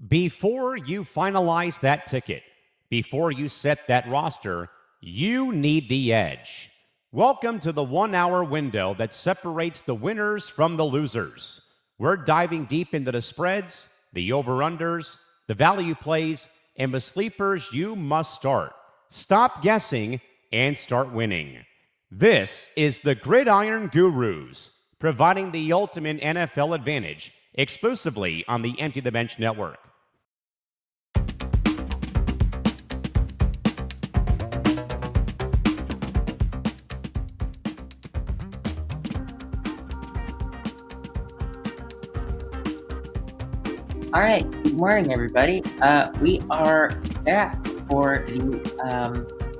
Before you finalize that ticket, before you set that roster, you need the edge. Welcome to the 1 hour window that separates the winners from the losers. We're diving deep into the spreads, the over-unders, the value plays, and the sleepers you must start. Stop guessing and start winning. This is the Gridiron Gurus, providing the ultimate NFL advantage exclusively on the Empty the Bench Network. All right, good morning, everybody. We are back for the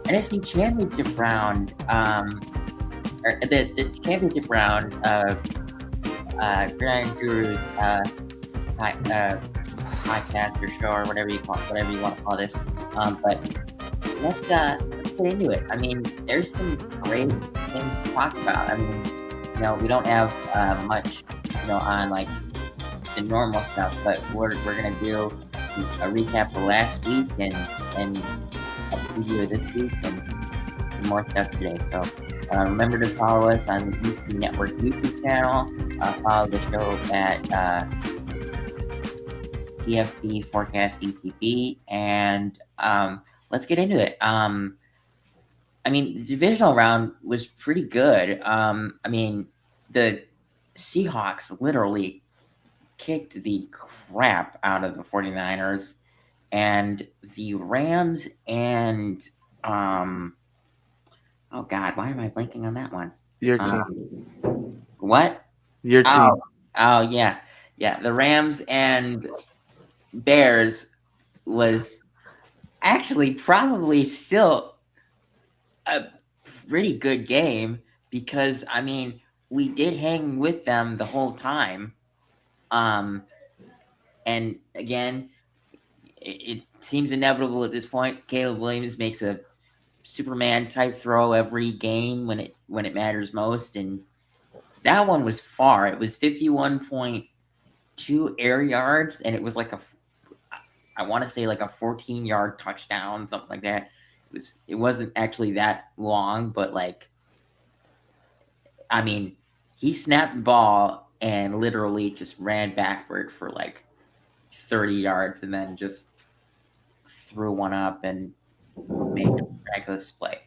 NFC Championship round, or the championship round of Gridiron Gurus podcast or show or whatever you want to call this. But let's get into it. I mean, there's some great things to talk about. I mean, we don't have much, on like the normal stuff, but we're gonna do a recap of last week and a preview of this week and some more stuff today. So remember to follow us on the DC Network YouTube channel. Follow the show at TFB Forecast ETB, and let's get into it. I mean, the divisional round was pretty good. I mean, the Seahawks literally kicked the crap out of the 49ers, and the Rams and oh god, why am I blanking on that one? Your team. What? Your team. Oh yeah. The Rams and Bears was actually probably still a pretty good game because I mean we did hang with them the whole time. And again, it seems inevitable at this point. Caleb Williams makes a Superman type throw every game when it matters most, and that one was far. It was 51.2 air yards, and it was like I want to say like a 14-yard touchdown, something like that. It wasn't actually that long, but like, I mean, he snapped the ball and literally just ran backward for like 30 yards and then just threw one up and made a miraculous play.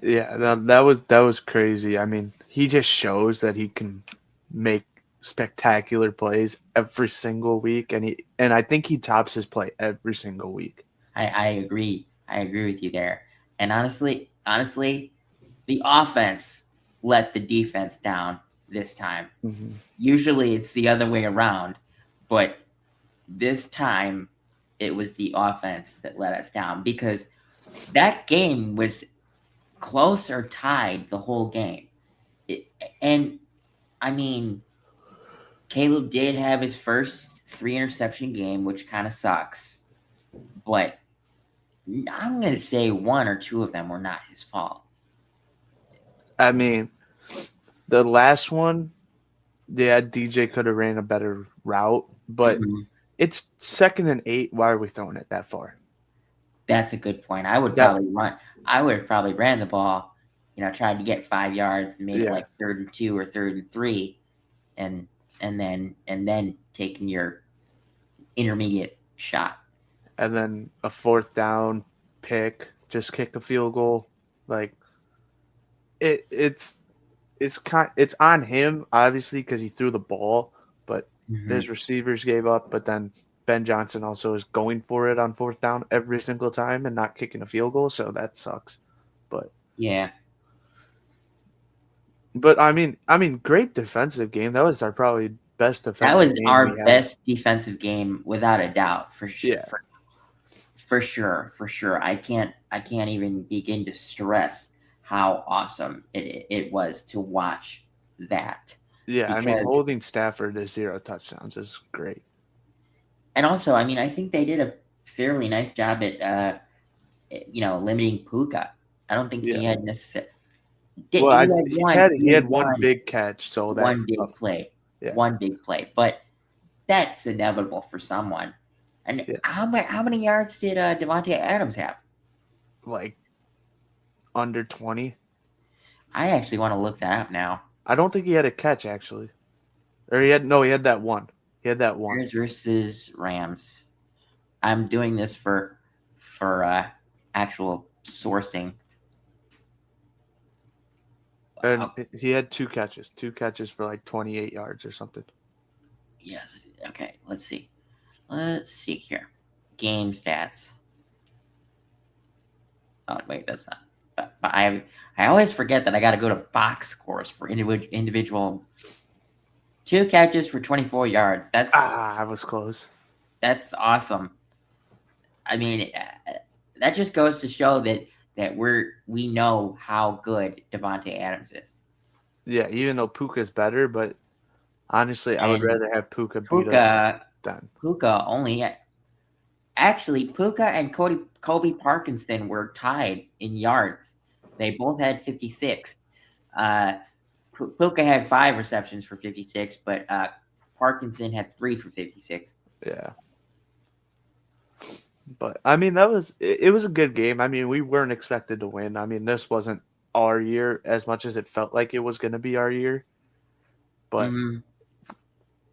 Yeah, that was crazy. I mean, he just shows that he can make spectacular plays every single week, and I think he tops his play every single week. I agree. I agree with you there. And honestly, the offense let the defense down this time. Mm-hmm. Usually it's the other way around, but this time it was the offense that let us down because that game was close or tied the whole game. And I mean, Caleb did have his first 3-interception game, which kind of sucks, but I'm going to say 1 or 2 of them were not his fault. I mean, the last one, yeah, DJ could have ran a better route, but it's 2nd and 8. Why are we throwing it that far? That's a good point. I would have probably ran the ball, tried to get 5 yards and made it like 3rd and 2 or 3rd and 3, and then taking your intermediate shot. And then a 4th down pick, just kick a field goal. Like it's on him, obviously, because he threw the ball, but his receivers gave up. But then Ben Johnson also is going for it on 4th down every single time and not kicking a field goal, so that sucks. But yeah. But I mean, great defensive game. That was our probably best defensive game. That was our best defensive game without a doubt, for sure. Yeah. For sure. I can't even begin to stress how awesome it was to watch that. Yeah, I mean, holding Stafford to 0 touchdowns is great. And also, I mean, I think they did a fairly nice job at, limiting Puka. I don't think he had necessarily. He had one big catch, so that one big play, but that's inevitable for someone. And Yeah. how many yards did Devontae Adams have? Like under 20. I actually want to look that up now. I don't think he had a catch actually. Or he had that one. He had that one. Bears versus Rams. I'm doing this for actual sourcing. And he had 2 catches. 2 catches for like 28 yards or something. Yes. Okay. Let's see. Let's see here. Game stats. Oh wait, that's not. But I always forget that I got to go to box scores for individual. 2 catches for 24 yards. I was close. That's awesome. I mean, that just goes to show that we know how good Devontae Adams is. Yeah, even though Puka's better, but honestly, I would rather have Puka beat us than Puka only actually Puka and Kobe Parkinson were tied in yards. They both had 56. Puka had 5 receptions for 56, but Parkinson had 3 for 56. Yeah. But I mean, it was a good game. I mean, we weren't expected to win. I mean, this wasn't our year as much as it felt like it was going to be our year. But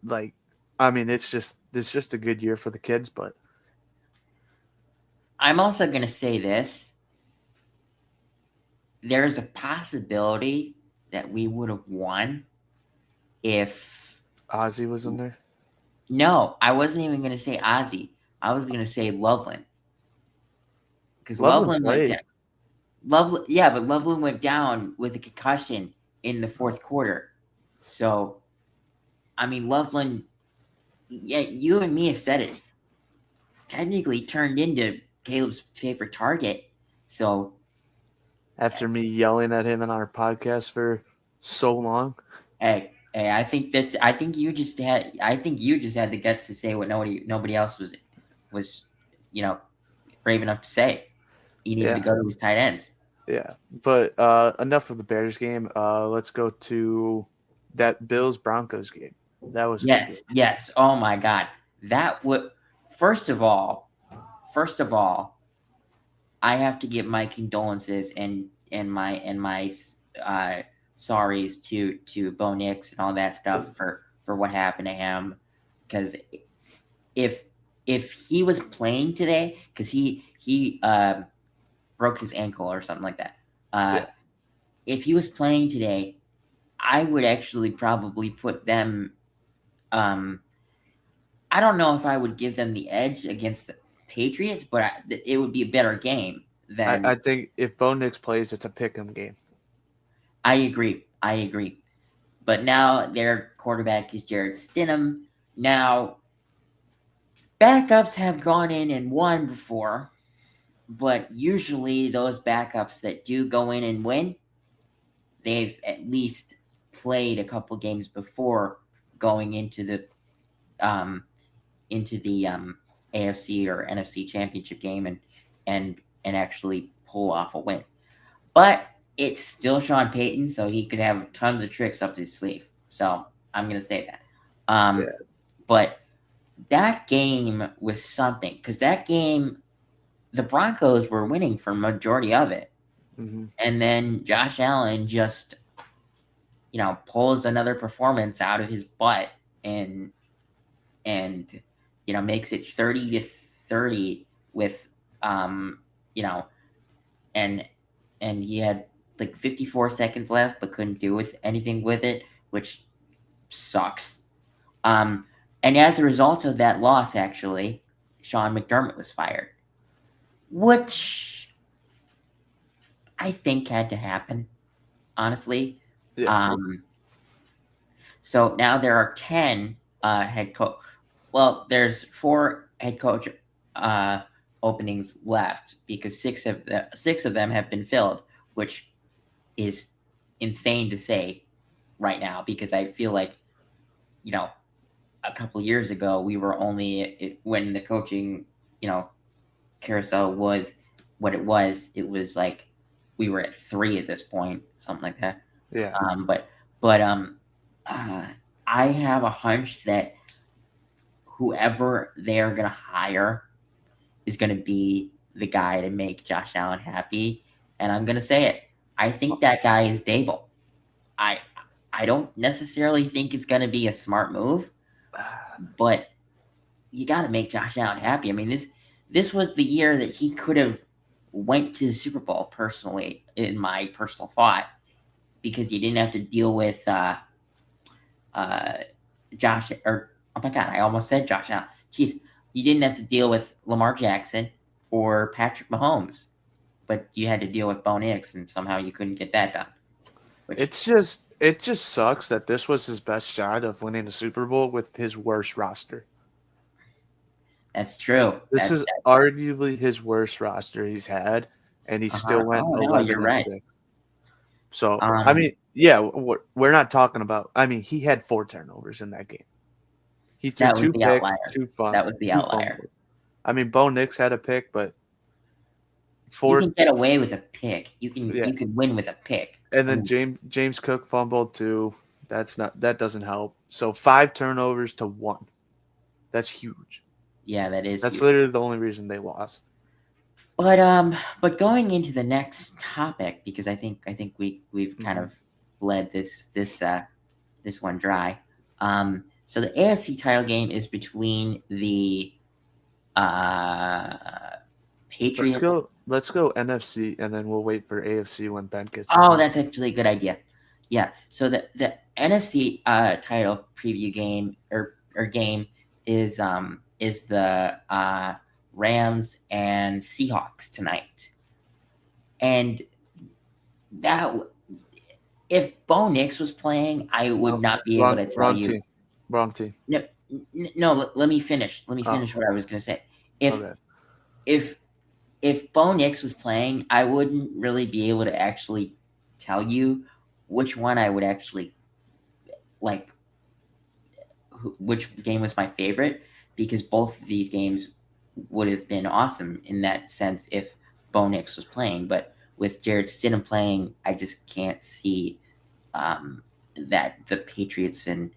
like, I mean, it's just a good year for the kids. But I'm also going to say this: there's a possibility that we would have won if Ozzy was in there. No, I wasn't even going to say Ozzy. I was going to say Loveland. Because Loveland Loveland went played. down. But Loveland went down with a concussion in the 4th quarter. So, I mean, Loveland, yeah, you and me have said it, technically turned into Caleb's favorite target. So, After me yelling at him in our podcast for so long. Hey, I think you just had the guts to say what nobody else was brave enough to say. He needed to go to his tight ends. Yeah, but enough of the Bears game. Let's go to that Bills-Broncos game. That was yes. Oh my God, that would. First of all, I have to give my condolences and my sorries to Bo Nix and all that stuff for what happened to him, because if he was playing today, because he broke his ankle or something like that. If he was playing today, I would actually probably put them. I don't know if I would give them the edge against the Patriots, but it would be a better game than. I think if Bo Nix plays, it's a pick'em game. I agree. But now their quarterback is Jared Stidham. Now, backups have gone in and won before, but usually those backups that do go in and win, they've at least played a couple games before going into the AFC or NFC championship game and actually pull off a win. But it's still Sean Payton, so he could have tons of tricks up his sleeve. So I'm going to say that. But that game was something, because that game, the Broncos were winning for majority of it. Mm-hmm. And then Josh Allen just, pulls another performance out of his butt and makes it 30-30 with, and he had like 54 seconds left, but couldn't do anything with it, which sucks. And as a result of that loss, actually, Sean McDermott was fired, which I think had to happen, honestly. Yeah. So now there are 10 head coach. Well, there's 4 head coach openings left, because 6 of them have been filled, which is insane to say right now, because I feel like, a couple years ago we were only, when the coaching, carousel was what it was like we were at 3 at this point, something like that. Yeah. But I have a hunch that whoever they're going to hire is going to be the guy to make Josh Allen happy. And I'm going to say it. I think that guy is Dable. I don't necessarily think it's going to be a smart move, but you got to make Josh Allen happy. I mean, this was the year that he could have went to the Super Bowl, personally, in my personal thought, because you didn't have to deal with Josh, or oh my God, I almost said Josh Allen. Jeez, you didn't have to deal with Lamar Jackson or Patrick Mahomes, but you had to deal with Bo Nix, and somehow you couldn't get that done. It just sucks that this was his best shot of winning the Super Bowl with his worst roster. That's true. This is arguably his worst roster he's had, and he still went 11 you're right. 6. So, I mean, yeah, we're not talking about – I mean, he had 4 turnovers in that game. He threw 2 picks, outlier. 2 fumbles. That was the outlier. Fumbles. I mean, Bo Nix had a pick, but you can get away with a pick. You can win with a pick. And then James Cook fumbled too. That doesn't help. So 5 turnovers to 1. That's huge. Yeah, that's huge. Literally the only reason they lost. But going into the next topic, because I think we've kind of bled this one dry. So the AFC title game is between the Patriots. Let's go NFC, and then we'll wait for AFC when Ben gets. Oh, that's actually a good idea. Yeah. So the NFC title preview game or game is the Rams and Seahawks tonight, and that if Bo Nix was playing, I would not be able to tell you. Wrong team. No. Let me finish. What I was going to say. If Bo Nix was playing, I wouldn't really be able to actually tell you which one I would actually like, which game was my favorite, because both of these games would have been awesome in that sense if Bo Nix was playing. But with Jarrett Stidham playing, I just can't see that the Patriots and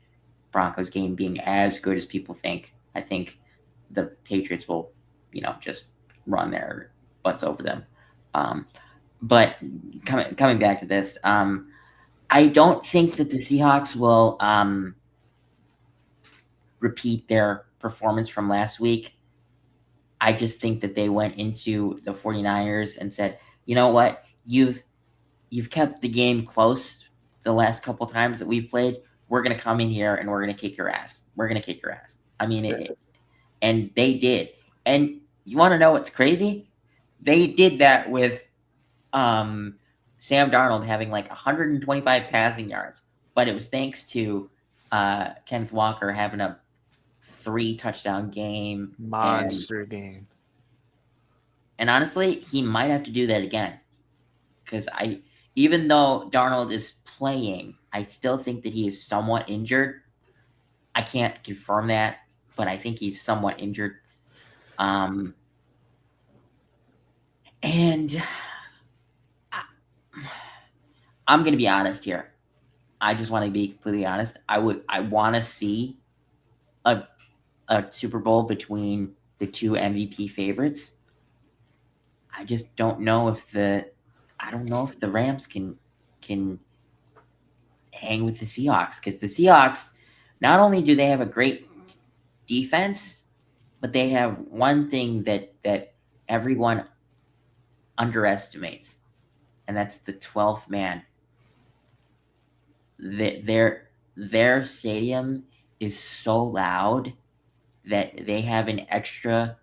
Broncos game being as good as people think. I think the Patriots will, just run their butts over them. But coming back to this, I don't think that the Seahawks will repeat their performance from last week. I just think that they went into the 49ers and said, you know what, you've kept the game close the last couple times that we've played. We're going to come in here and we're going to kick your ass. We're going to kick your ass. I mean, and they did. And you want to know what's crazy? They did that with Sam Darnold having like 125 passing yards, but it was thanks to Kenneth Walker having a 3-touchdown game. Monster game. And honestly, he might have to do that again. Because even though Darnold is playing, I still think that he is somewhat injured. I can't confirm that, but I think he's somewhat injured. And I'm going to be honest here. I just want to be completely honest. I want to see a Super Bowl between the two MVP favorites. I just don't know if the Rams can hang with the Seahawks, because the Seahawks, not only do they have a great defense, but they have one thing that everyone underestimates, and that's the 12th man. Their stadium is so loud that they have an extra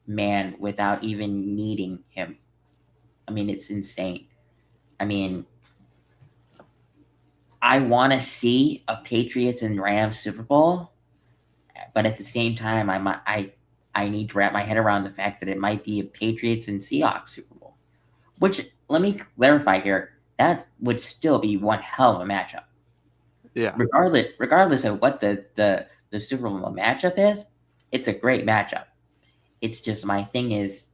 man without even needing him. I mean, it's insane. I mean, I want to see a Patriots and Rams Super Bowl, but at the same time, I need to wrap my head around the fact that it might be a Patriots and Seahawks Super Bowl, which, let me clarify here, that would still be one hell of a matchup. Yeah. Regardless of what the Super Bowl matchup is, it's a great matchup. It's just, my thing is,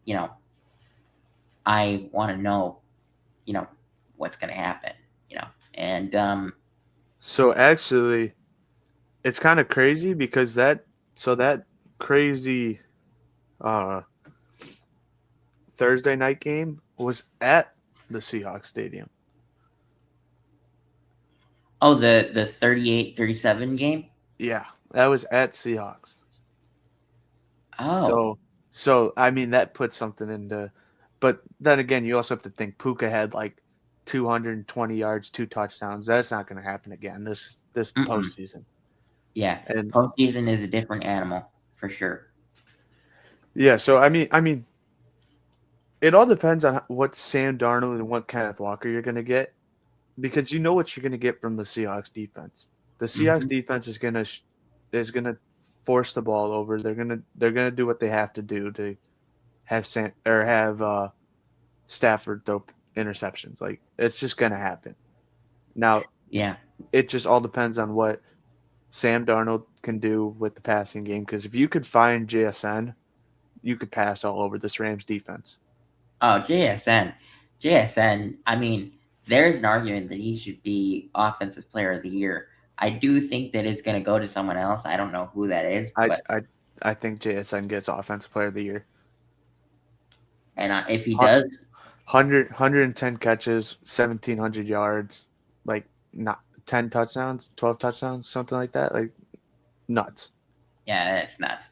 I want to know, what's going to happen, and so actually, it's kind of crazy because that crazy Thursday night game was at the Seahawks stadium. Oh, the 38-37 game? Yeah, that was at Seahawks. Oh. So I mean that puts something into. But then again, you also have to think Puka had like 220 yards, 2 touchdowns. That's not going to happen again this postseason. Yeah, And postseason is a different animal for sure. yeah, so I mean, it all depends on what Sam Darnold and what Kenneth Walker you're going to get, because you know what you're going to get from the Seahawks defense. The Seahawks defense is going to force the ball over. They're going to do what they have to do to have Stafford throw interceptions. Like, it's just going to happen. Now, Yeah. it just all depends on what Sam Darnold can do with the passing game, because if you could find JSN, you could pass all over this Rams defense. Oh, JSN. I mean, there's an argument that he should be Offensive Player of the Year. I do think that it's going to go to someone else. I don't know who that is, but I think JSN gets Offensive Player of the Year. And if he does, 110 catches, 1,700 yards, like not 10 touchdowns, 12 touchdowns, something like that. Like, nuts. Yeah, that's nuts.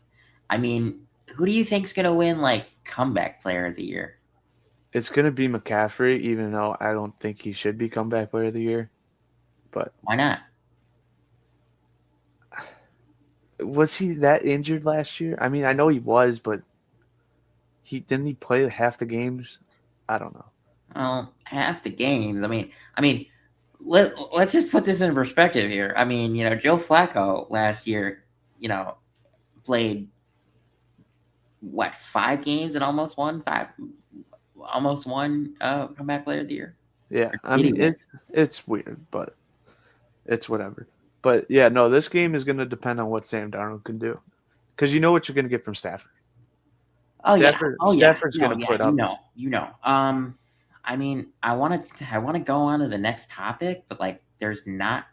I mean, who do you think's going to win, like, Comeback Player of the Year? It's going to be McCaffrey, even though I don't think he should be Comeback Player of the Year. But why not? Was he that injured last year? I mean, I know he was, but didn't he play half the games? I don't know. Well, half the games. I mean, let's just put this in perspective here. I mean, Joe Flacco last year, played 5 games and almost won Comeback Player of the Year. Yeah, I mean it's weird, but it's whatever. But yeah, no, this game is going to depend on what Sam Darnold can do, because you know what you're going to get from Stafford. Stafford's going to put up. I mean, I want to go on to the next topic, but like, there's not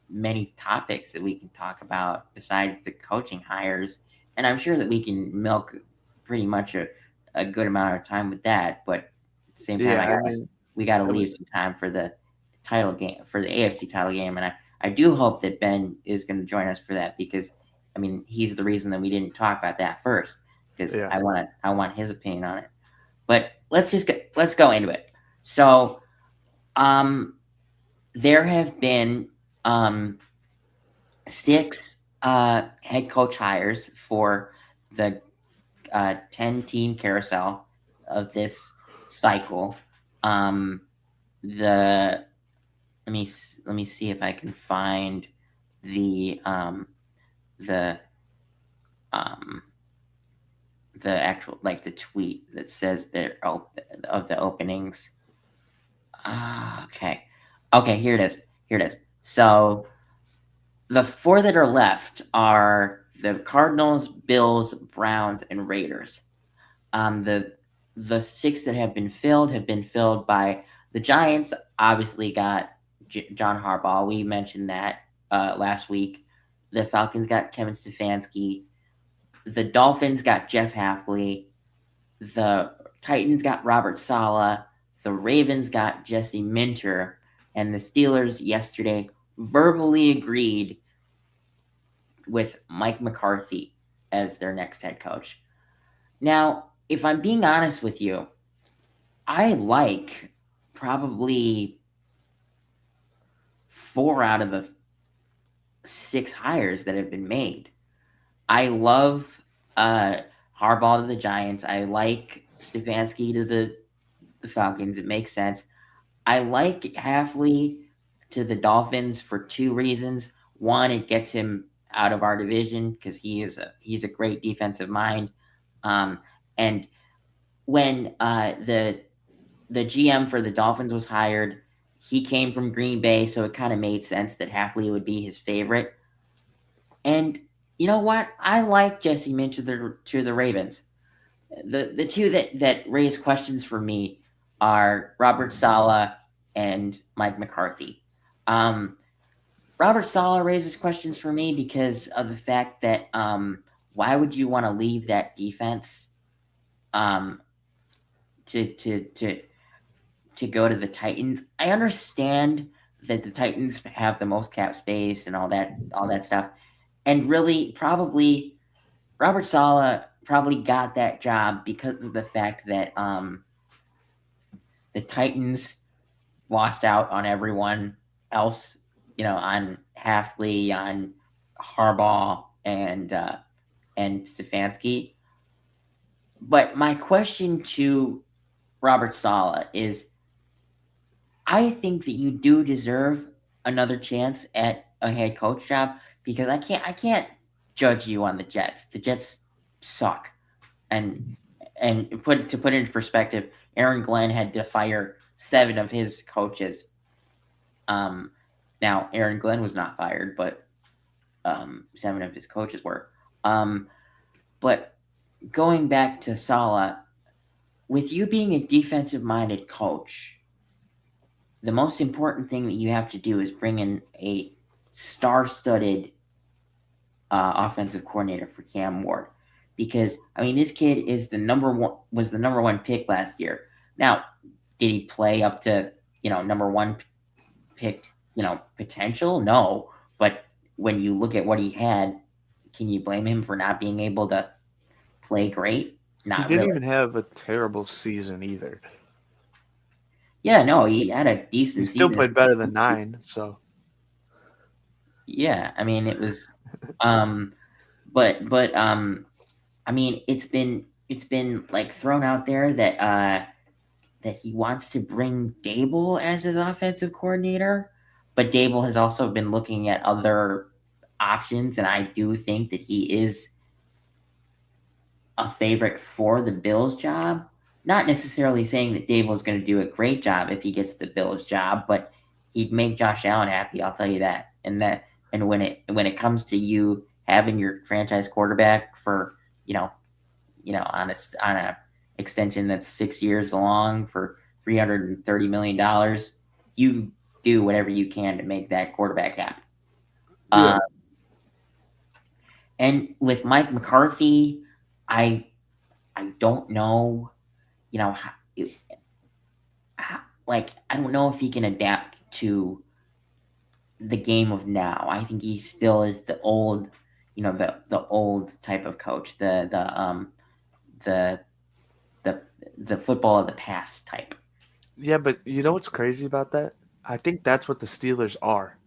many topics that we can talk about besides the coaching hires, and I'm sure that we can milk pretty much a good amount of time with that. But at the same time, we got to leave some time for the title game, for the AFC title game, and I do hope that Ben is going to join us for that, because I mean, he's the reason that we didn't talk about that first, because I want his opinion on it. But let's go into it. So, there have been 6 head coach hires for the 10-team carousel of this cycle. Let me see if I can find the actual, like, the tweet that says of the openings. Okay, here it is. So the 4 that are left are the Cardinals, Bills, Browns, and Raiders. The 6 that have been filled by the Giants. Obviously got John Harbaugh. We mentioned that last week. The Falcons got Kevin Stefanski. The Dolphins got Jeff Hafley. The Titans got Robert Saleh. The Ravens got Jesse Minter. And the Steelers yesterday verbally agreed with Mike McCarthy as their next head coach. Now, if I'm being honest with you, I like probably 4 out of the 6 hires that have been made. I love Harbaugh to the Giants. I like Stefanski to the Falcons. It makes sense. I like Hafley to the Dolphins for 2 reasons. One, it gets him out of our division, because he's a great defensive mind. And when the GM for the Dolphins was hired, he came from Green Bay, so it kind of made sense that Hafley would be his favorite. And you know what? I like Jesse Minter to the Ravens. The 2 that raise questions for me are Robert Saleh and Mike McCarthy. Robert Saleh raises questions for me because of the fact that why would you want to leave that defense to go to the Titans? I understand that the Titans have the most cap space and all that stuff. And really, probably Robert Saleh probably got that job because of the fact that the Titans lost out on everyone else, on Halfley, on Harbaugh, and Stefanski. But my question to Robert Saleh is, I think that you do deserve another chance at a head coach job, because I can't judge you on the Jets. The Jets suck. And to put it into perspective, Aaron Glenn had to fire 7 of his coaches. Now Aaron Glenn was not fired, but 7 of his coaches were. But going back to Saleh, with you being a defensive-minded coach, the most important thing that you have to do is bring in a star-studded offensive coordinator for Cam Ward, because this kid was the number one pick last year. Now, did he play up to number one pick potential? No, but when you look at what he had, can you blame him for not being able to play great? Not he didn't really. even have a terrible season either. Yeah, no, he had a decent He still season. played better than 9, so. Yeah, it was but it's been like thrown out there that he wants to bring Dable as his offensive coordinator, but Dable has also been looking at other options, and I do think that he is a favorite for the Bills job. Not necessarily saying that Dable is going to do a great job if he gets the Bills job, but he'd make Josh Allen happy. I'll tell you that. And when it comes to you having your franchise quarterback for on a extension that's 6 years long for $330 million, you do whatever you can to make that quarterback happy. Yeah. And with Mike McCarthy, I don't know, I don't know if he can adapt to the game of now. I think he still is the old, the old type of coach, the football of the past type. Yeah, but you know what's crazy about that? I think that's what the Steelers are.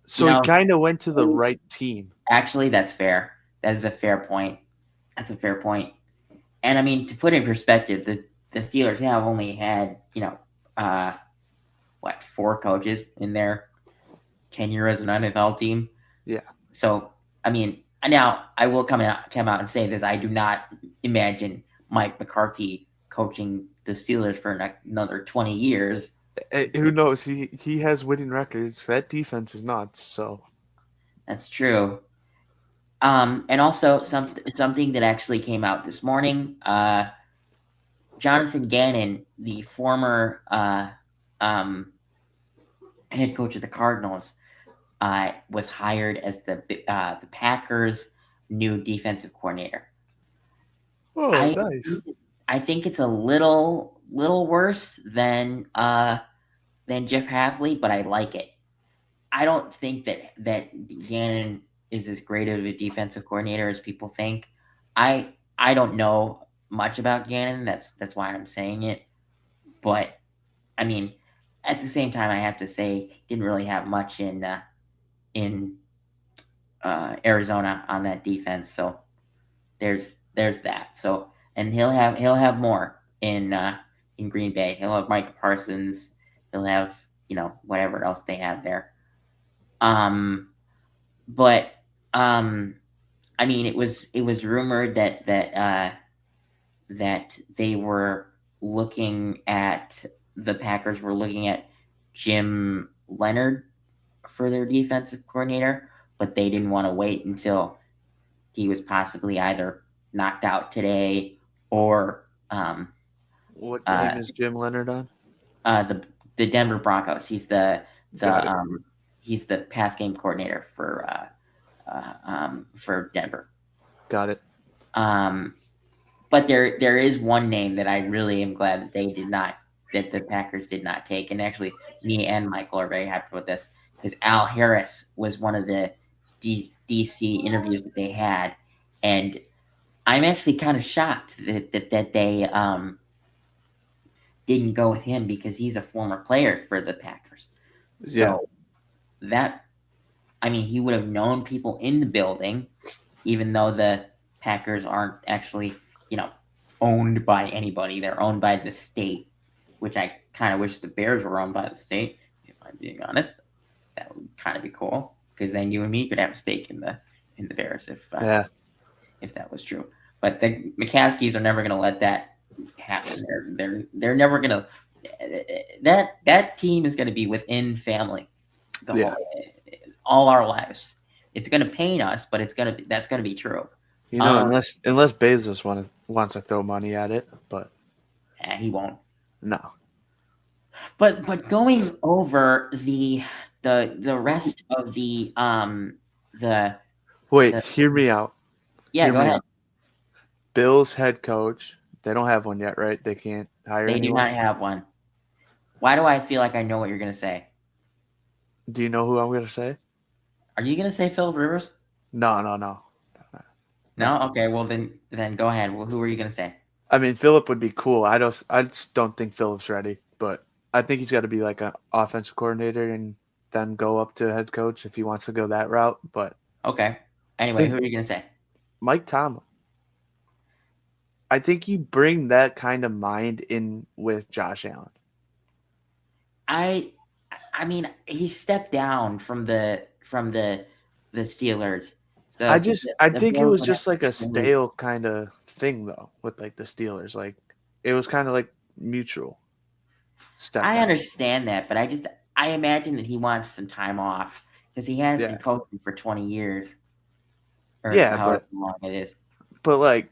So he kind of went to the right team. Actually, that's fair. That is a fair point. That's a fair point. And to put it in perspective, the Steelers have only had, 4 coaches in their tenure as an NFL team. Yeah. So, now I will come out and say this. I do not imagine Mike McCarthy coaching the Steelers for another 20 years. Who knows? He has winning records. That defense is nuts. So that's true. And also something that actually came out this morning. Jonathan Gannon, the former head coach of the Cardinals, was hired as the Packers' new defensive coordinator. Oh, nice. I think it's a little worse than Jeff Hafley, but I like it. I don't think that Gannon is as great of a defensive coordinator as people think. I don't know much about Gannon. That's why I'm saying it. But at the same time, I have to say he didn't really have much in Arizona on that defense. So there's that. So, and he'll have more in Green Bay. He'll have Mike Parsons. He'll have whatever else they have there. But it was rumored that they were looking at the Packers were looking at Jim Leonard for their defensive coordinator, but they didn't want to wait until he was possibly either knocked out today or what team is Jim Leonard on? The Denver Broncos. He's the pass game coordinator for for Denver. Got it. But there is one name that I really am glad that that the Packers did not take. And actually, me and Michael are very happy with this because Al Harris was one of the DC interviews that they had. And I'm actually kind of shocked that they didn't go with him because he's a former player for the Packers. So he would have known people in the building, even though the Packers aren't actually, owned by anybody. They're owned by the state, which I kind of wish the Bears were owned by the state, if I'm being honest. That would kind of be cool because then you and me could have a stake in the Bears if that was true. But the McCaskies are never going to let that happen. They're never going to. That team is going to be within family all our lives. It's going to pain us, but that's going to be true. Unless Bezos wants to throw money at it, but he won't. No. But going over the rest of the hear me out. Yeah, go ahead. Bills head coach. They don't have one yet, right? They can't hire anyone. They do not have one. Why do I feel like I know what you're going to say? Do you know who I'm going to say? Are you going to say Philip Rivers? No. No? Okay, well then go ahead. Well, who are you going to say? I mean, Philip would be cool. I just don't think Philip's ready, but I think he's got to be like an offensive coordinator and then go up to head coach if he wants to go that route. But okay. Anyway, who are you going to say? Mike Tomlin. I think you bring that kind of mind in with Josh Allen. I mean, he stepped down from the Steelers. So I think it was just like a stale kind of thing though with like the Steelers. Like it was kind of like mutual. I understand that, but I imagine that he wants some time off because he has been coaching for 20 years. Or however long it is. But like,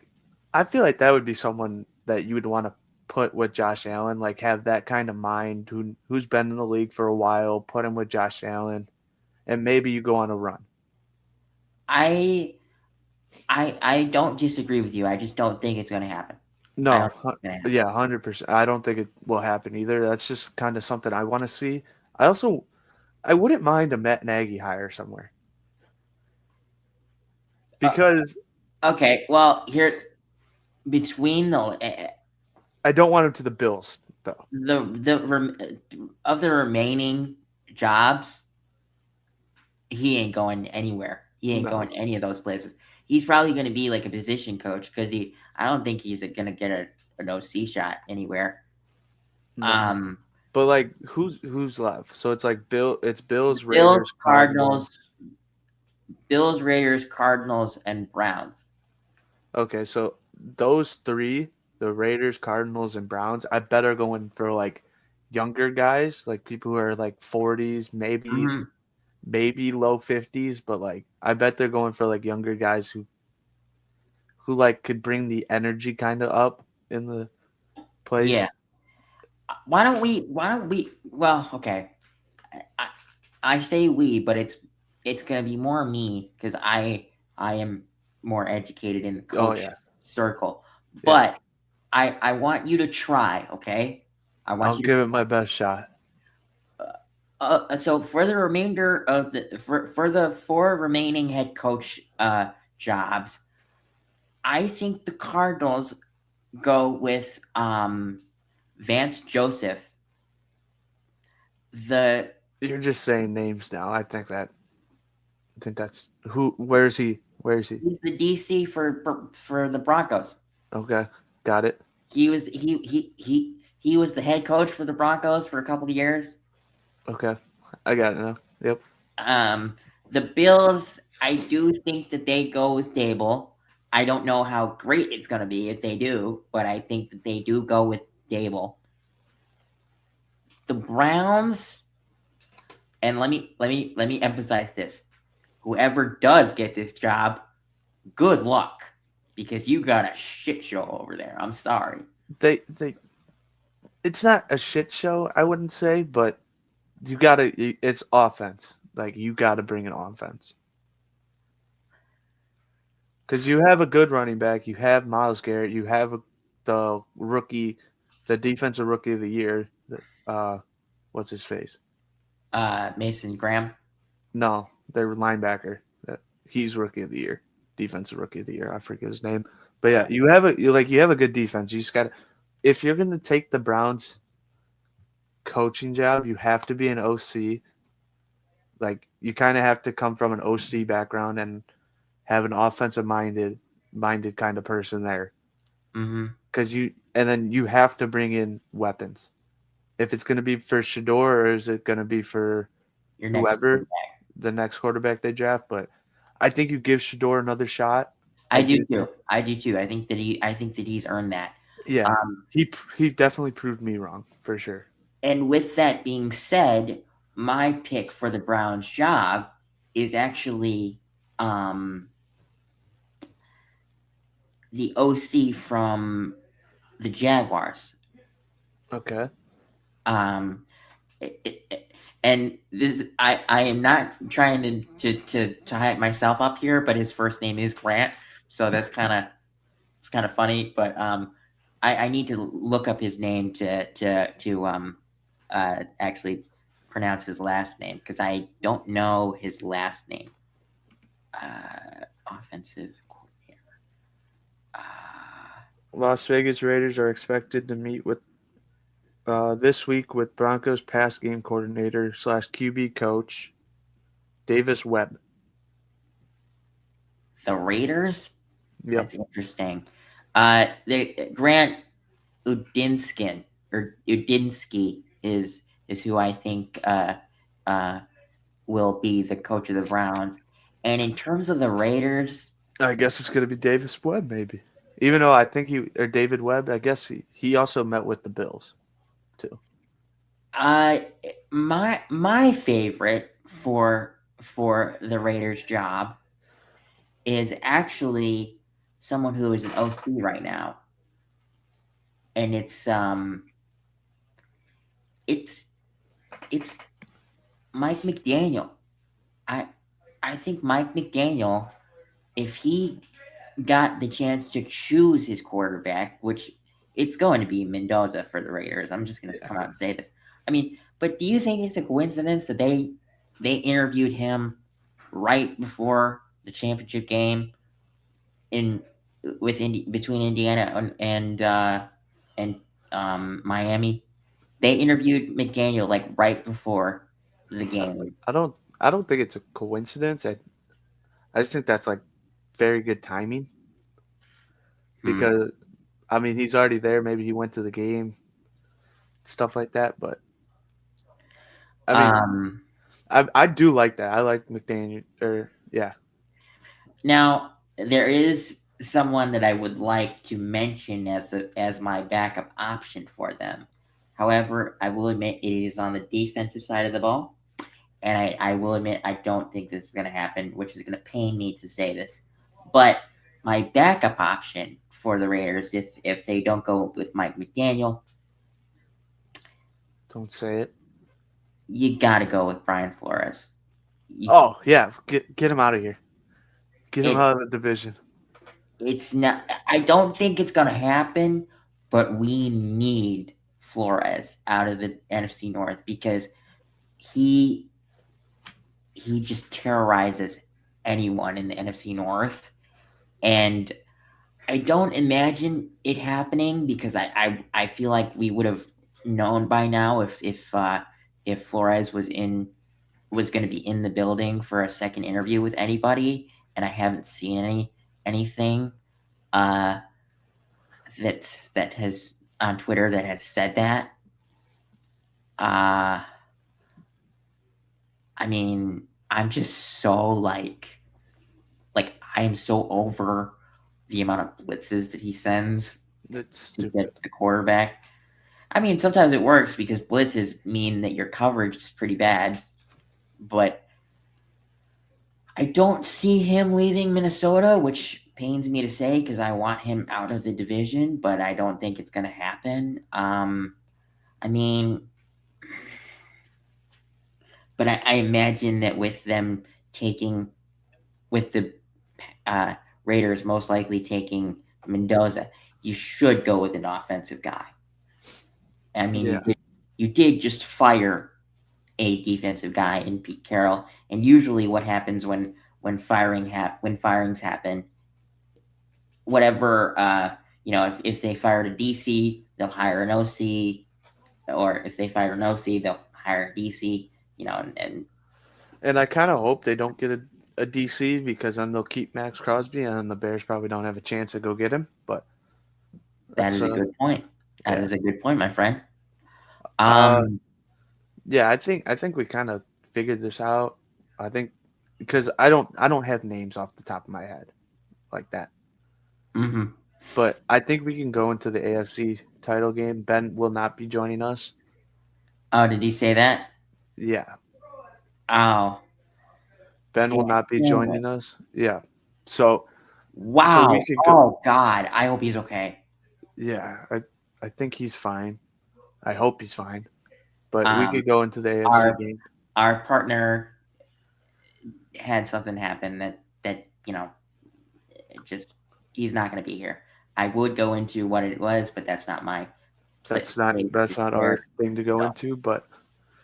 I feel like that would be someone that you would want to put with Josh Allen, like have that kind of mind who's been in the league for a while, put him with Josh Allen, and maybe you go on a run. I don't disagree with you. I just don't think it's going to happen. No, 100%. I don't think it will happen either. That's just kind of something I want to see. I wouldn't mind a Matt Nagy hire somewhere. Because okay, well, here between I don't want him to the Bills though. Of the remaining jobs, he ain't going anywhere. He ain't going to any of those places. He's probably going to be like a position coach because I don't think he's going to get an OC shot anywhere. No. But like who's left? So it's like Bills, Raiders, Cardinals. Bills, Raiders, Cardinals, and Browns. Okay, so those three, the Raiders, Cardinals, and Browns, I bet are going for like younger guys, like people who are like 40s, maybe low 50s, but like I bet they're going for like younger guys who like could bring the energy kind of up in the place. Yeah. Why don't we? Well, okay. I say we, but it's gonna be more me because I am more educated in the coach circle. But I want you to try, okay? I'll give it my best shot. So for the remainder of for the 4 remaining head coach jobs, I think the Cardinals go with Vance Joseph. You're just saying names now. I think that's who. Where is he? He's the DC for the Broncos. Okay, got it. He was the head coach for the Broncos for a couple of years. Okay, I got it now. Yep. The Bills, I do think that they go with Dable. I don't know how great it's going to be if they do, but I think that they do go with Dable. The Browns, and let me emphasize this. Whoever does get this job, good luck, because you got a shit show over there. I'm sorry. It's not a shit show, I wouldn't say, but it's offense. Like you gotta bring an offense. Because you have a good running back. You have Myles Garrett. You have the rookie, the defensive rookie of the year. What's his face? Mason Graham. No, their linebacker. He's rookie of the year, defensive rookie of the year. I forget his name, but yeah, you have a good defense. You just got to, if you're gonna take the Browns coaching job, you have to be an OC. Like you kind of have to come from an OC background and have an offensive minded kind of person there. Mm-hmm. And then you have to bring in weapons. If it's going to be for Shador or is it going to be for Your whoever the next quarterback they draft? But I think you give Shador another shot. I do too. I think that he's earned that. Yeah, he definitely proved me wrong for sure. And with that being said, my pick for the Browns job is actually the OC from the Jaguars. Okay. And this, I am not trying to hype myself up here, but his first name is Grant, so that's kind of funny. But I need to look up his name to actually pronounce his last name because I don't know his last name. Offensive coordinator. Las Vegas Raiders are expected to meet with this week with Broncos pass game coordinator / QB coach Davis Webb. The Raiders? Yep. That's interesting. Grant Udinsky is who I think will be the coach of the Browns. And in terms of the Raiders, I guess it's going to be Davis Webb, maybe. Even though I think David Webb, I guess he also met with the Bills, too. My favorite for the Raiders job is actually someone who is an OC right now, and it's Mike McDaniel. I think Mike McDaniel, if he got the chance to choose his quarterback, which it's going to be Mendoza for the Raiders. I'm just going to come out and say this. I mean, but do you think it's a coincidence that they interviewed him right before the championship game between Indiana and Miami? They interviewed McDaniel like right before the game. I don't think it's a coincidence. I just think that's like very good timing. Because I mean he's already there, maybe he went to the game, stuff like that, but I mean I do like that. I like McDaniel yeah. Now there is someone that I would like to mention as my backup option for them. However, I will admit it is on the defensive side of the ball. And I will admit I don't think this is going to happen, which is going to pain me to say this. But my backup option for the Raiders, if they don't go with Mike McDaniel, don't say it. You got to go with Brian Flores. Yeah, get him out of here. Get him out of the division. It's not. I don't think it's going to happen, but we need Flores out of the NFC North because he just terrorizes anyone in the NFC North. And I don't imagine it happening because I feel like we would have known by now if Flores was going to be in the building for a second interview with anybody, and I haven't seen anything that has on Twitter that has said that. I mean, I'm just so like I am so over the amount of blitzes that he sends. That's stupid. The quarterback. I mean, sometimes it works because blitzes mean that your coverage is pretty bad, but I don't see him leaving Minnesota, which pains me to say because I want him out of the division, but I don't think it's going to happen. I mean, but I imagine that with them taking with the Raiders most likely taking Mendoza. You should go with an offensive guy. I mean, Yeah. you did just fire a defensive guy in Pete Carroll, and usually what happens when firings happen, whatever if they fired a DC, they'll hire an OC, or if they fire an OC, they'll hire a DC. And I kind of hope they don't get a DC, because then they'll keep Max Crosby, and then the Bears probably don't have a chance to go get him. But that is a good point. That is a good point, my friend. Yeah, I think we kind of figured this out. I think because I don't have names off the top of my head like that. Mm-hmm. But I think we can go into the AFC title game. Ben will not be joining us. Oh, did he say that? Yeah. Oh. Ben will not be joining us. Yeah. So wow. So we could go. Oh God. I hope he's okay. Yeah, I think he's fine. I hope he's fine. But we could go into the AFC game. Our partner had something happen that just he's not going to be here. I would go into what it was, but that's not my. That's not our thing to go into. But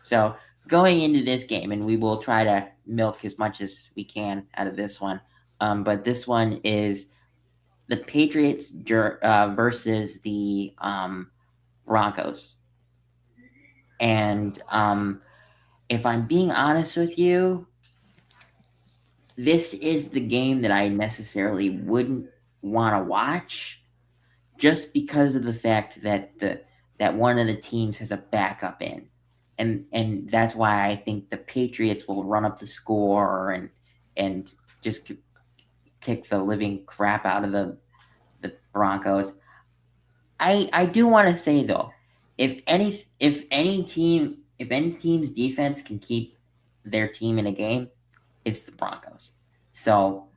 so going into this game, and we will try to milk as much as we can out of this one. But this one is the Patriots versus the Broncos. And if I'm being honest with you, this is the game that I necessarily wouldn't want to watch, just because of the fact that that one of the teams has a backup in, and that's why I think the Patriots will run up the score and just kick the living crap out of the Broncos. I do want to say though, if any team's defense can keep their team in a game, it's the Broncos. So,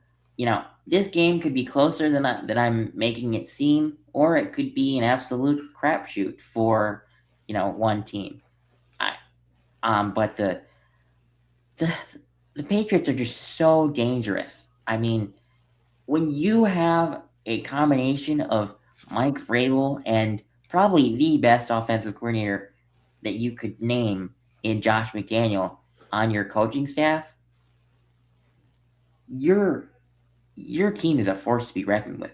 this game could be closer than I'm making it seem, or it could be an absolute crapshoot for, one team. But the Patriots are just so dangerous. I mean, when you have a combination of Mike Vrabel and probably the best offensive coordinator that you could name in Josh McDaniel on your coaching staff, your team is a force to be reckoned with,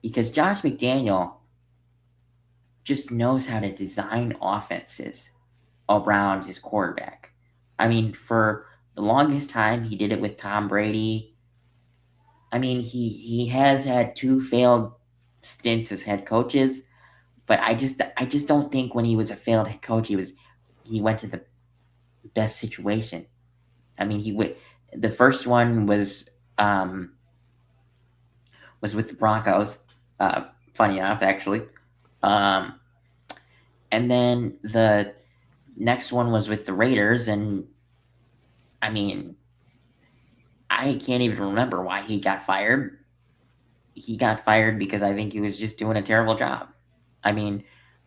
because Josh McDaniel just knows how to design offenses around his quarterback. I mean, for the longest time, he did it with Tom Brady. I mean, he has had 2 failed stints as head coaches, but I just don't think when he was a failed head coach, he went to the best situation. I mean, the first one was with the Broncos. Funny enough, actually. And then the next one was with the Raiders, and I mean, I can't even remember why he got fired. He got fired because I think he was just doing a terrible job. I mean,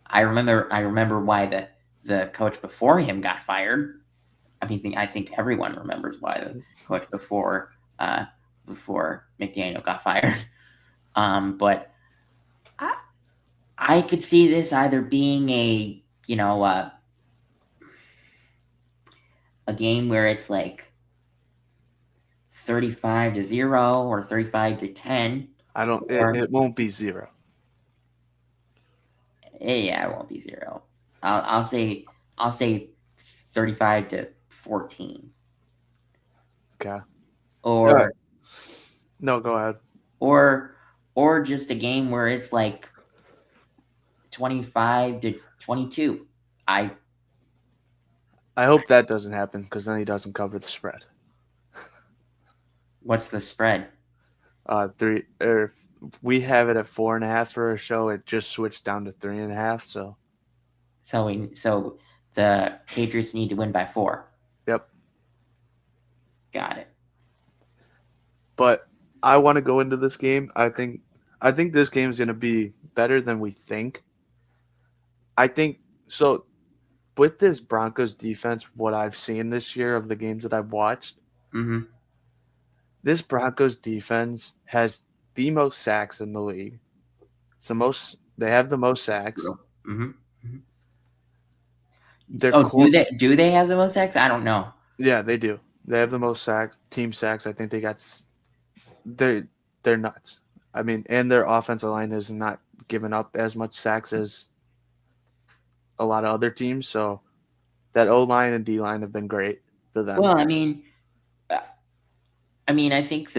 I remember why the coach before him got fired. I think everyone remembers why the coach before McDaniel got fired. But I could see this either being a game where it's like 35-0 or 35-10. It won't be 0. Yeah, it won't be 0. I'll say 35-14. Okay. Or no, go ahead. Or just a game where it's like 25-22. I hope that doesn't happen, because then he doesn't cover the spread. What's the spread? 3. If we have it at 4.5 for a show, it just switched down to 3.5. So the Patriots need to win by 4. Yep. Got it. But I want to go into this game. I think this game is going to be better than we think. I think so. With this Broncos defense, what I've seen this year of the games that I've watched, mm-hmm. This Broncos defense has the most sacks in the league. It's the most. They have the most sacks. Mm-hmm. Mm-hmm. Their Oh, do they have the most sacks? I don't know. Yeah, they do. They have the most sacks, team sacks. I think they got. They're nuts. I mean, and their offensive line is not giving up as much sacks as a lot of other teams. So that O line and D line have been great for them. Well, uh, I think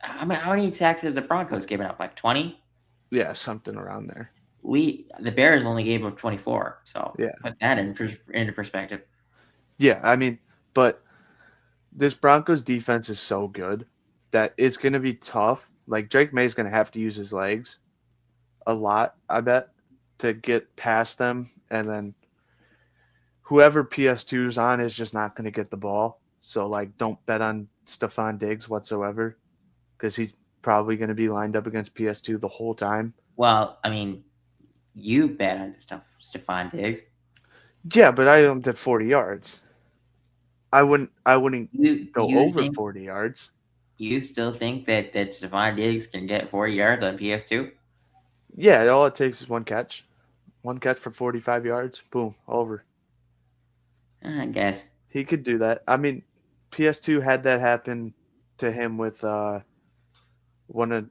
how many sacks have the Broncos given up? Like 20? Yeah, something around there. The Bears only gave up 24. So Yeah. put that into perspective. Yeah, I mean, but this Broncos defense is so good that it's going to be tough. Like Drake May's going to have to use his legs a lot, I bet, to get past them, and then whoever PS2's on is just not going to get the ball. So like, don't bet on Stephon Diggs whatsoever, because he's probably going to be lined up against PS2 the whole time. Well, I mean, you bet on Stephon Diggs. Yeah, but I don't get 40 yards. I wouldn't go over 40 yards. You still think that Stephon Diggs can get 40 yards on PS2? Yeah, all it takes is one catch. One catch for 45 yards. Boom, over. I guess. He could do that. I mean, PS2 had that happen to him with one of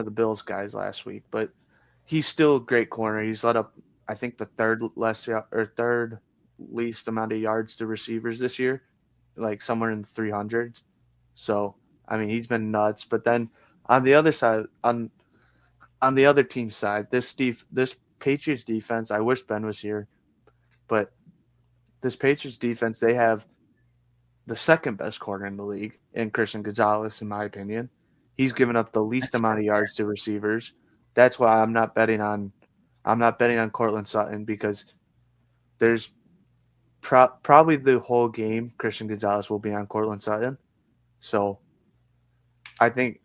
the Bills guys last week, but he's still a great corner. He's let up, I think, the third least amount of yards to receivers this year, like somewhere in the 300s. So, I mean, he's been nuts. But then on the other side, on the other team's side, this Patriots defense, I wish Ben was here, but this Patriots defense, they have the second best corner in the league in Christian Gonzalez, in my opinion. He's given up the least amount of yards to receivers. That's why I'm not betting on Cortland Sutton, because there's probably the whole game Christian Gonzalez will be on Cortland Sutton. So I think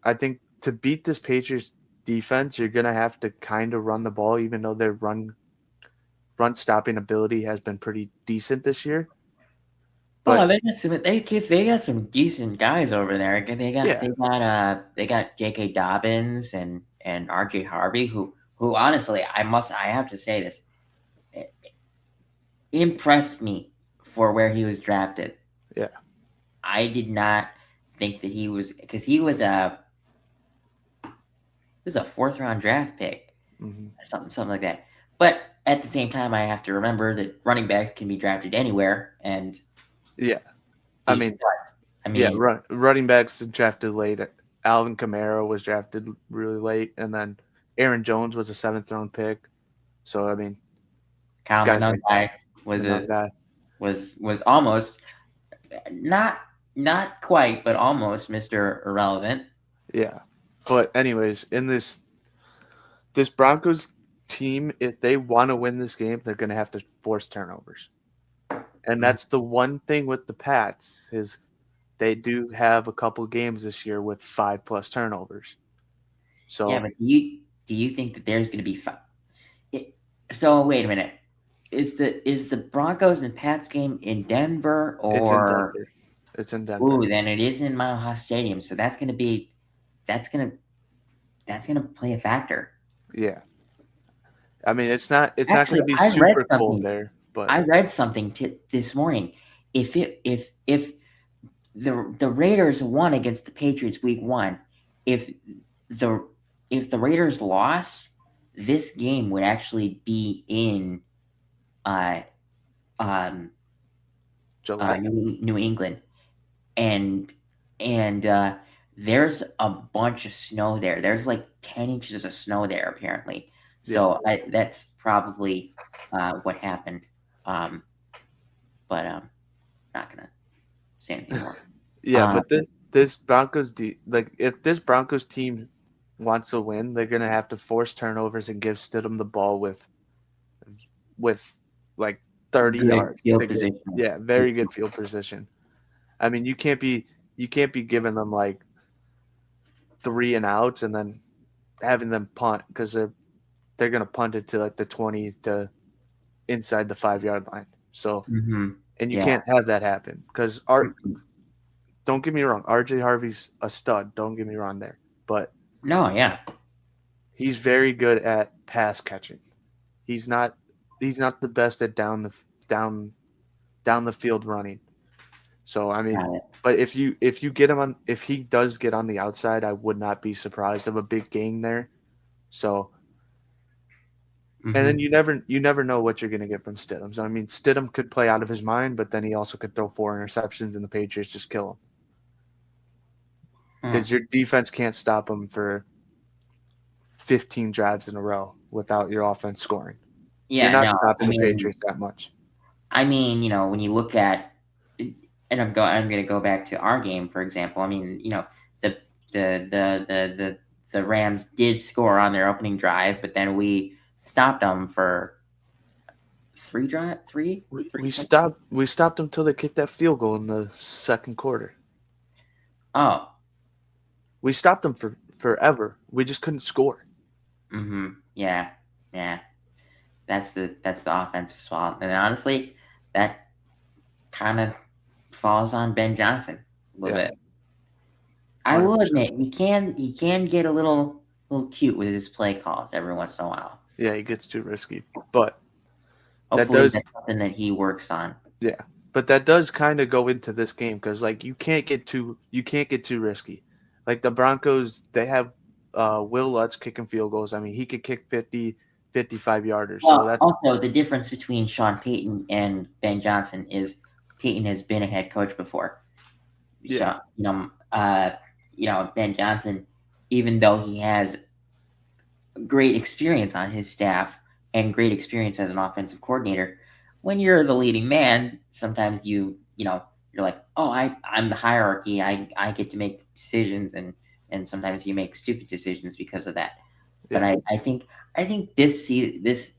to beat this Patriots defense, you're gonna have to kind of run the ball, even though their run stopping ability has been pretty decent this year. But they got some decent guys over there. They got J.K. Dobbins and R.J. Harvey, who honestly I have to say this, impressed me for where he was drafted. Yeah, I did not think that he was, because he was a 4th round draft pick, something like that. But at the same time, I have to remember that running backs can be drafted anywhere, and yeah, running backs drafted late. Alvin Kamara was drafted really late, and then Aaron Jones was a 7th round pick. So I mean, Kyle Minogue was almost not quite, but almost Mr. Irrelevant. Yeah, but anyways, in this Broncos team, if they want to win this game, they're going to have to force turnovers. And that's the one thing with the Pats, is they do have a couple games this year with 5+ turnovers. So yeah, but do you think that there's going to be 5? So wait a minute, is the Broncos and Pats game in Denver, or it's in Denver? Ooh, then it is in Mile High Stadium, so that's going to play a factor. Yeah. I mean, it's not going to be super cold there, but I read something this morning. If the Raiders won against the Patriots week 1, if the Raiders lost, this game would actually be in New England, and there's a bunch of snow there. There's like 10 inches of snow there apparently. So that's probably what happened. But not gonna say anything more. Yeah, but this Broncos if this Broncos team wants to win, they're gonna have to force turnovers and give Stidham the ball with like 30 yards. Yeah, very good field position. I mean, you can't be giving them like 3 and outs and then having them punt, because they're gonna punt it to like the 20 to inside the 5-yard line. So and you can't have that happen, because don't get me wrong. RJ Harvey's a stud. Don't get me wrong there, but No, yeah. he's very good at pass catching. He's not the best at down the field running. So I mean, Got it. but if you get him on, if he does get on the outside, I would not be surprised of a big gain there. So, and then you never know what you're going to get from Stidham. So I mean, Stidham could play out of his mind, but then he also could throw 4 interceptions and the Patriots just kill him because your defense can't stop him for 15 drives in a row without your offense scoring. Yeah, You're not no, stopping the Patriots that much. I mean, when you look at, and I'm going to go back to our game, for example. I mean, the Rams did score on their opening drive, but then we stopped them for three. We stopped them till they kicked that field goal in the second quarter. Oh, we stopped them for forever. We just couldn't score. Yeah. That's the offense's fault, and honestly, that kind of falls on Ben Johnson a little bit. I will admit he can get a little cute with his play calls every once in a while. Yeah, he gets too risky, but hopefully that's something that he works on. Yeah, but that does kind of go into this game because like you can't get too risky. Like the Broncos, they have Will Lutz kicking field goals. I mean, he could kick 50, 55-yarders. Well, so that's also the difference between Sean Payton and Ben Johnson is Payton has been a head coach before. Yeah. So, Ben Johnson, even though he has great experience on his staff and great experience as an offensive coordinator, when you're the leading man, sometimes you're like, oh, I'm the hierarchy. I get to make decisions, and sometimes you make stupid decisions because of that. Yeah. But I think this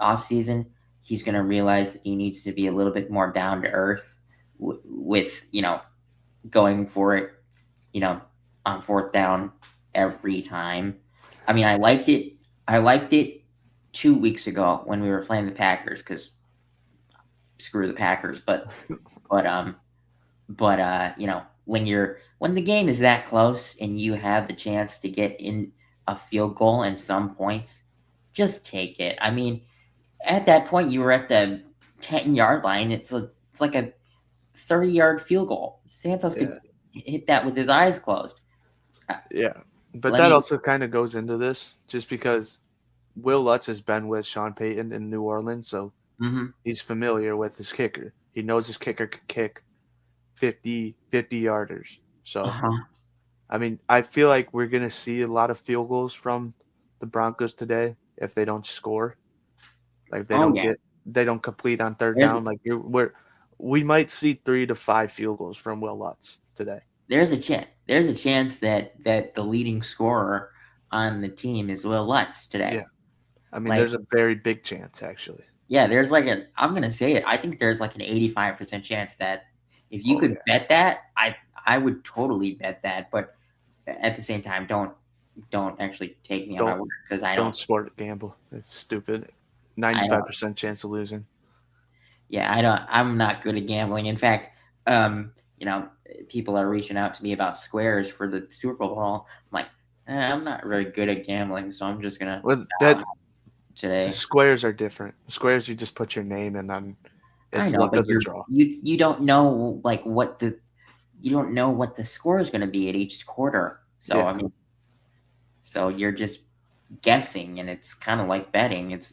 offseason he's going to realize that he needs to be a little bit more down to earth with going for it, on fourth down every time. I mean, I liked it 2 weeks ago when we were playing the Packers because screw the Packers. But when the game is that close and you have the chance to get in a field goal and some points, just take it. I mean, at that point you were at the 10-yard line. It's like a 30-yard field goal. Santos could hit that with his eyes closed. Yeah, but that also kind of goes into this just because Will Lutz has been with Sean Payton in New Orleans, so he's familiar with his kicker. He knows his kicker could kick 50-yarders. So, I mean, I feel like we're going to see a lot of field goals from the Broncos today if they don't score. Like they don't complete on third down. Like we might see 3 to 5 field goals from Will Lutz today. There's a chance that the leading scorer on the team is Will Lutz today. Yeah. I mean, there's a very big chance, actually. Yeah, there's I'm going to say it. I think there's like an 85% chance that if you could bet that, I would totally bet that. But at the same time, don't actually take me on my word because I don't sport gamble. It's stupid. 95% chance of losing. Yeah, I'm not good at gambling. In fact, people are reaching out to me about squares for the Super Bowl. I'm like, I'm not very good at gambling, so I'm just gonna. Today, squares are different. Squares, you just put your name and then it's luck of the draw. You don't know what the score is going to be at each quarter. So I mean, so you're just guessing, and it's kind of like betting. It's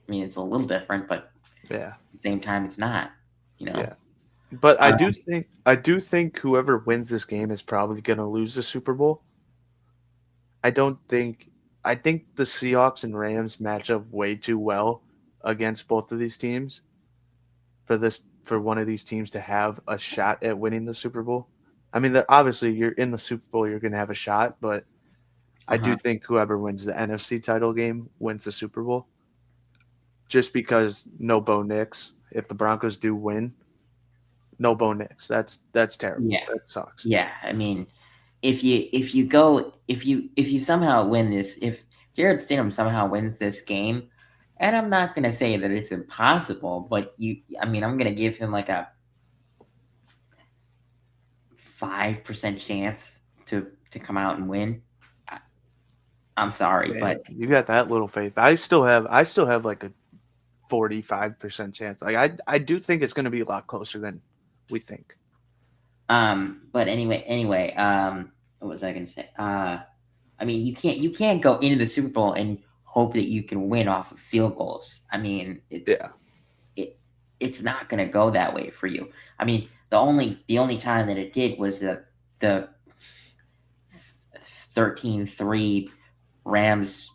a little different, but at the same time, it's not. Yeah. But I do think whoever wins this game is probably going to lose the Super Bowl. I think the Seahawks and Rams match up way too well against both of these teams for one of these teams to have a shot at winning the Super Bowl. I mean, obviously you're in the Super Bowl, you're going to have a shot, but I do think whoever wins the NFC title game wins the Super Bowl. Just because no Bo Nix, if the Broncos do win, no Bo Nix. That's terrible. Yeah. That sucks. Yeah, I mean, if you somehow win this, if Jared Stidham somehow wins this game, and I'm not gonna say that it's impossible, but I'm gonna give him like a 5% chance to come out and win. I'm sorry, Damn, but you got that little faith. I still have like a 45% chance. Like I do think it's going to be a lot closer than we think. but anyway, what was I going to say? I mean, you can't go into the Super Bowl and hope that you can win off of field goals. I mean, it's not going to go that way for you. I mean, the only time that it did was the 13-3 Rams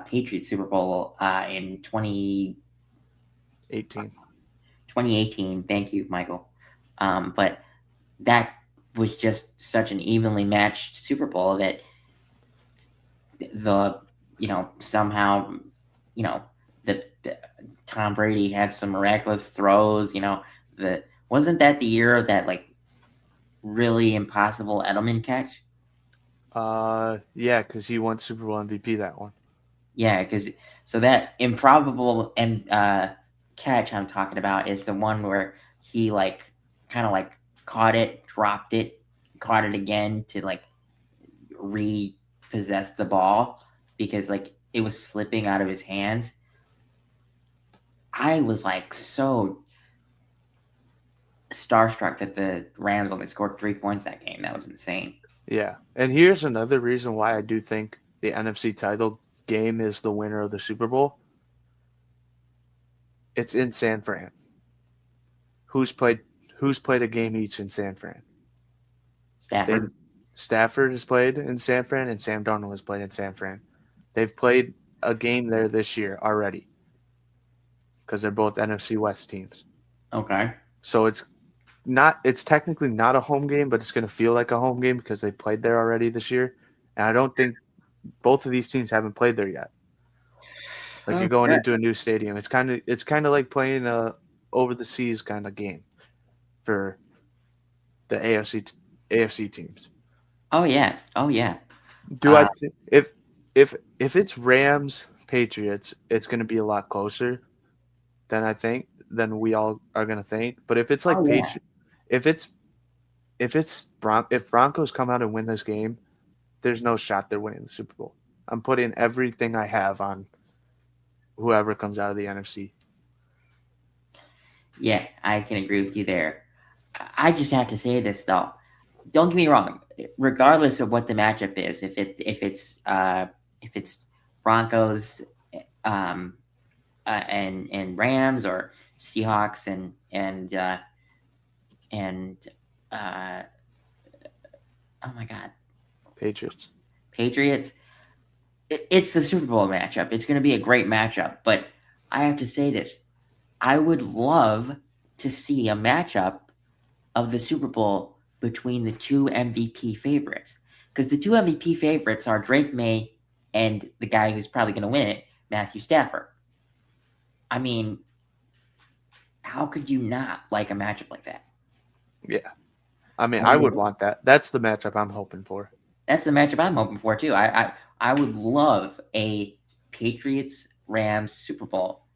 Patriots Super Bowl in 2018. Thank you, Michael. But that was just such an evenly matched Super Bowl that somehow the Tom Brady had some miraculous throws. Wasn't that the year of that like really impossible Edelman catch? Yeah, because he won Super Bowl MVP that one. Yeah, so that improbable catch I'm talking about is the one where he like kind of like caught it, dropped it, caught it again to like repossess the ball because like it was slipping out of his hands. I was like so starstruck that the Rams only scored 3 points that game. That was insane. Yeah, and here's another reason why I do think the NFC title game is the winner of the Super Bowl. It's in San Fran. Who's played a game each in San Fran? Stafford has played in San Fran, and Sam Darnold has played in San Fran. They've played a game there this year already because they're both NFC West teams. Okay. So it's technically not a home game, but it's going to feel like a home game because they played there already this year. And I don't think both of these teams haven't played there yet. Like you're going into a new stadium. It's kind of like playing a over the seas kind of game for the AFC teams. Oh yeah. I think if it's Rams Patriots, it's going to be a lot closer than we all are going to think. But if it's like if Broncos come out and win this game, there's no shot they're winning the Super Bowl. I'm putting everything I have on whoever comes out of the NFC. Yeah, I can agree with you there. I just have to say this though. Don't get me wrong. Regardless of what the matchup is, if it's Broncos and Rams or Seahawks and oh my God, Patriots. It's the Super Bowl matchup. It's going to be a great matchup, but I have to say this. I would love to see a matchup of the Super Bowl between the two MVP favorites, because the two MVP favorites are Drake May and the guy who's probably going to win it, Matthew Stafford. I mean, how could you not like a matchup like that? Yeah. I mean, I would want that. That's the matchup I'm hoping for. That's the matchup I'm hoping for, too. I would love a Patriots-Rams Super Bowl,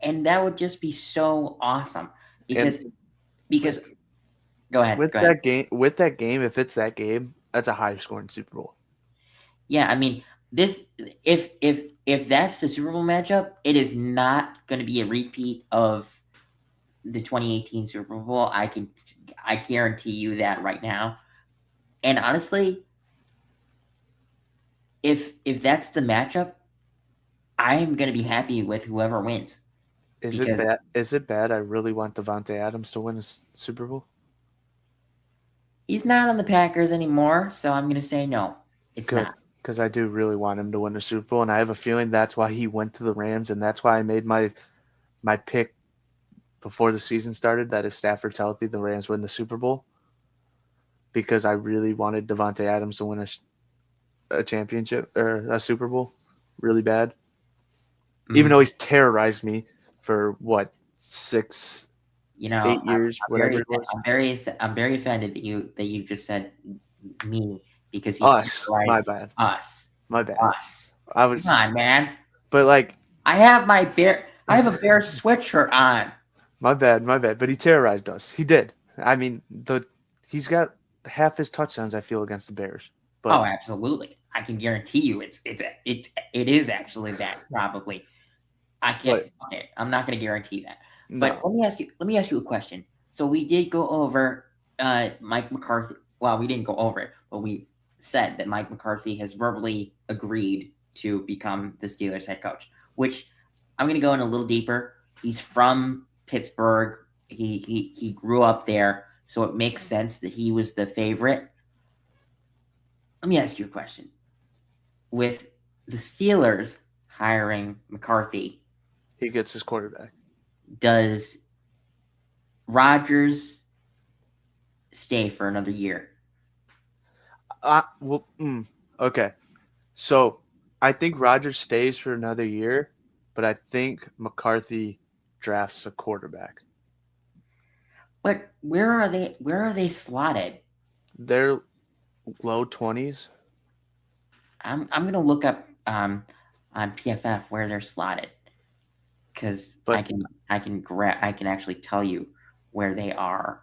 and that would just be so awesome because go ahead. That game, if it's that game, that's a high-scoring Super Bowl. Yeah, I mean, if that's the Super Bowl matchup, it is not going to be a repeat of the 2018 Super Bowl. I guarantee you that right now. And honestly, if that's the matchup, I am going to be happy with whoever wins. Is it bad? I really want Davante Adams to win a Super Bowl. He's not on the Packers anymore, so I'm going to say no. It's good, not. Because I do really want him to win the Super Bowl, and I have a feeling that's why he went to the Rams, and that's why I made my pick before the season started that if Stafford's healthy, the Rams win the Super Bowl. Because I really wanted Davante Adams to win a championship or a Super Bowl really bad. Even though he's terrorized me for what 8 years, whatever it was. I'm very offended that you just said me because my bad. Us. I was come on, man. But like I have a bear sweatshirt on. My bad. But he terrorized us. He did. I mean, he's got half his touchdowns, I feel, against the Bears. But Oh, absolutely. I can guarantee you it is actually that probably. I can't. Okay, I'm not going to guarantee that. But no. let me ask you a question. So we did go over Mike McCarthy. Well, we didn't go over it, but we said that Mike McCarthy has verbally agreed to become the Steelers head coach, which I'm going to go in a little deeper. He's from Pittsburgh. He grew up there, so it makes sense that he was the favorite. Let me ask you a question. With the Steelers hiring McCarthy, He gets his quarterback. does Rodgers stay for another year? Okay. So I think Rodgers stays for another year, but I think McCarthy drafts a quarterback. But where are they? Where are they slotted? They're low 20s. I'm gonna look up on PFF where they're slotted because I can actually tell you where they are.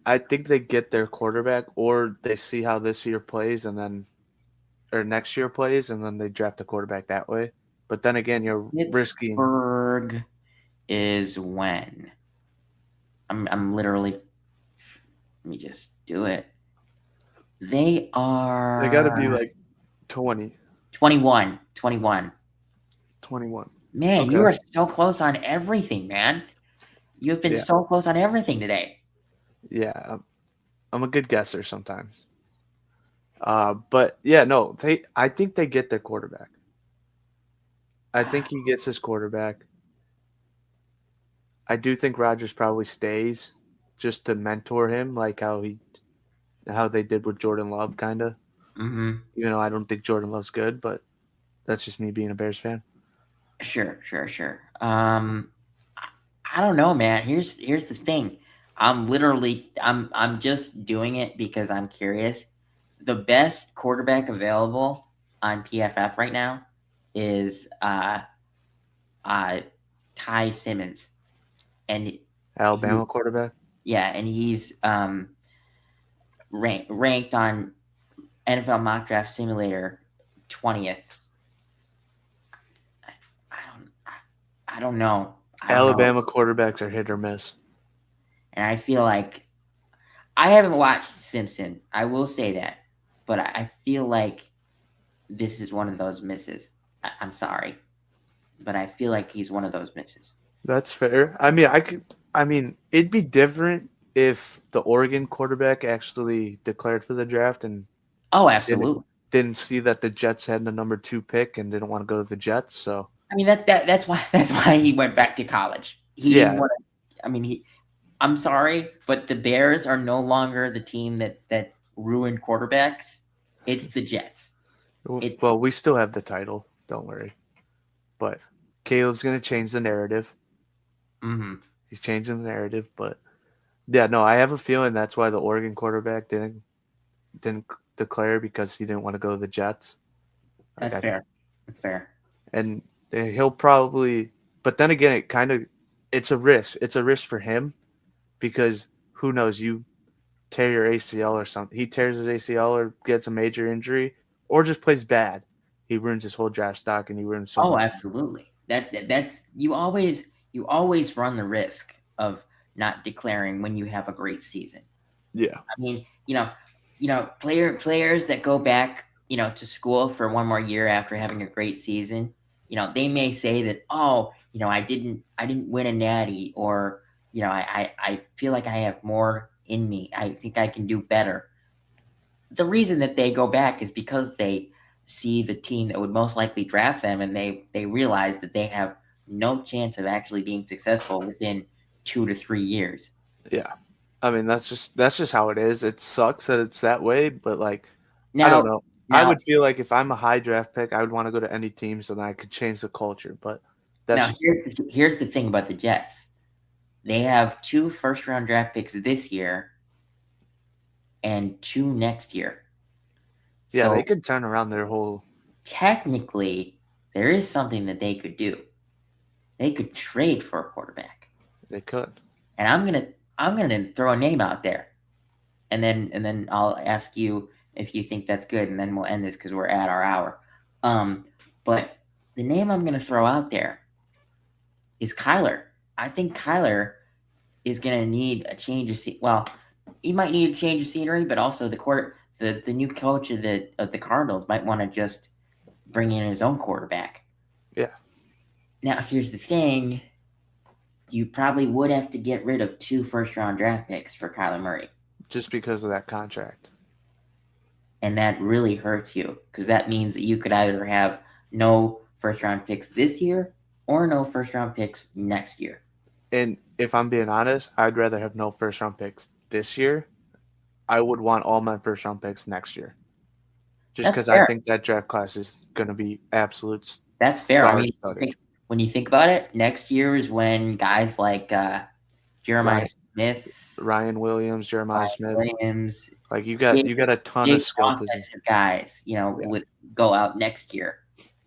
I think they get their quarterback, or they see how this year plays or next year plays, and then they draft a quarterback that way. But then again, you're risking. Pittsburgh is when. I'm literally. Let me just do it. They are. They got to be like 20. 21. 21. Man, Okay. you are so close on everything, man. You've been so close on everything today. Yeah, I'm a good guesser sometimes. But yeah, no, I think they get their quarterback. I think he gets his quarterback. I do think Rodgers probably stays just to mentor him, like how they did with Jordan Love, kind of. Mm-hmm. Even though I don't think Jordan Love's good, but that's just me being a Bears fan. Sure. I don't know, man. Here's the thing. I'm just doing it because I'm curious. The best quarterback available on PFF right now is Ty Simmons, and Alabama quarterback. Yeah, and he's ranked on NFL Mock Draft Simulator 20th. I don't know. Alabama quarterbacks are hit or miss. And I feel like I haven't watched Simpson. I will say that, but I feel like this is one of those misses. I'm sorry, but I feel like he's one of those misses. That's fair. I mean, it'd be different if the Oregon quarterback actually declared for the draft and absolutely didn't see that the Jets had the number 2 pick and didn't want to go to the Jets. So I mean that's why he went back to college. He didn't want to. I mean, I'm sorry, but the Bears are no longer the team that ruined quarterbacks. It's the Jets. Well, we still have the title. Don't worry. But Caleb's going to change the narrative. Mm-hmm. He's changing the narrative. But, yeah, no, I have a feeling that's why the Oregon quarterback didn't declare, because he didn't want to go to the Jets. That's fair. That's fair. And he'll probably – but then again, it's a risk. It's a risk for him because who knows, you tear your ACL or something. He tears his ACL or gets a major injury or just plays bad. He ruins his whole draft stock and he ruins so much. Absolutely. That's you always run the risk of not declaring when you have a great season. Yeah. I mean, players that go back, to school for one more year after having a great season, they may say that, I didn't win a natty, or, I feel like I have more in me. I think I can do better. The reason that they go back is because they see the team that would most likely draft them, and they realize that they have no chance of actually being successful within 2 to 3 years. Yeah. I mean, that's just how it is. It sucks that it's that way, but now, I don't know. I would feel like if I'm a high draft pick, I would want to go to any team so that I could change the culture. But here's the thing about the Jets. They have 2 first-round draft picks this year and 2 next year. Yeah, so they could turn around their whole. Technically, there is something that they could do. They could trade for a quarterback. They could. And I'm gonna throw a name out there. and then I'll ask you if you think that's good, and then we'll end this because we're at our hour. But the name I'm going to throw out there is Kyler. I think Kyler is going to need a change of well, he might need a change of scenery, but also the new coach of the Cardinals might want to just bring in his own quarterback. Yeah. Now, here's the thing. You probably would have to get rid of 2 first-round draft picks for Kyler Murray. Just because of that contract. And that really hurts you because that means that you could either have no first-round picks this year or no first-round picks next year. And if I'm being honest, I'd rather have no first-round picks this year. I would want all my first-round picks next year. Just because I think that draft class is going to be absolute. That's fair. I mean, when you think about it, next year is when guys like Jeremiah Smith, Ryan Williams, Jeremiah Smith, like you got a ton of skill positions. Guys, would go out next year.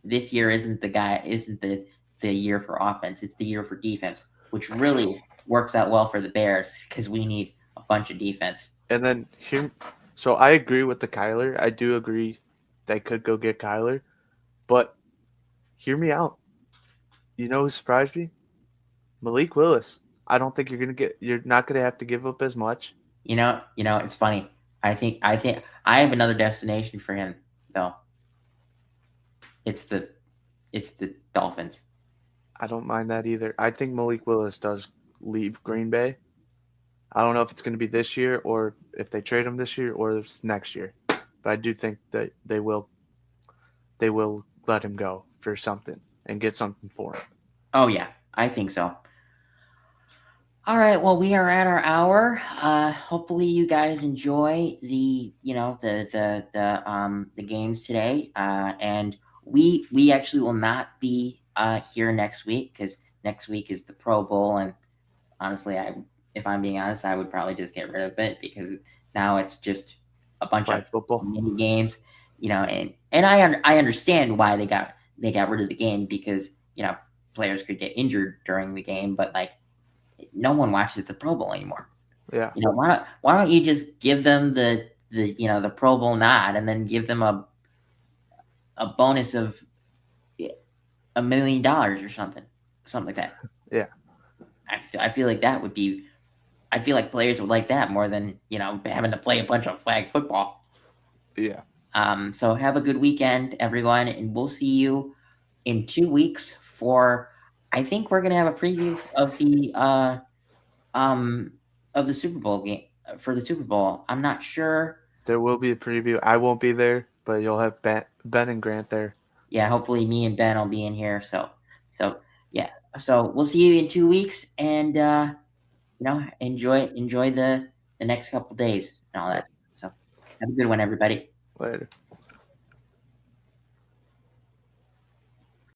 This year isn't the year for offense. It's the year for defense, which really works out well for the Bears because we need a bunch of defense. And then so I agree with the Kyler. I do agree they could go get Kyler, but hear me out. You know who surprised me? Malik Willis. I don't think you're not gonna have to give up as much. It's funny. I think I have another destination for him though. It's the Dolphins. I don't mind that either. I think Malik Willis does leave Green Bay. I don't know if it's going to be this year or if they trade him this year or if it's next year. But I do think that they will let him go for something and get something for him. Oh yeah, I think so. All right, well, we are at our hour. Hopefully you guys enjoy the games today. And we actually will not be here next week because next week is the Pro Bowl, and honestly, if I'm being honest, I would probably just get rid of it because now it's just a bunch of football mini games, and I understand why they got rid of the game because players could get injured during the game, but like no one watches the Pro Bowl anymore. Yeah. Why don't you just give them the Pro Bowl nod and then give them a bonus of $1 million or something like that. Yeah. I feel like that would be. I feel like players would like that more than having to play a bunch of flag football. Yeah. So have a good weekend, everyone, and we'll see you in 2 weeks for. I think we're gonna have a preview of the Super Bowl game for the Super Bowl. I'm not sure. There will be a preview. I won't be there, but you'll have Ben and Grant there. Yeah, hopefully me and Ben will be in here. So yeah. So we'll see you in 2 weeks, and enjoy the next couple days and all that. So have a good one, everybody. Later.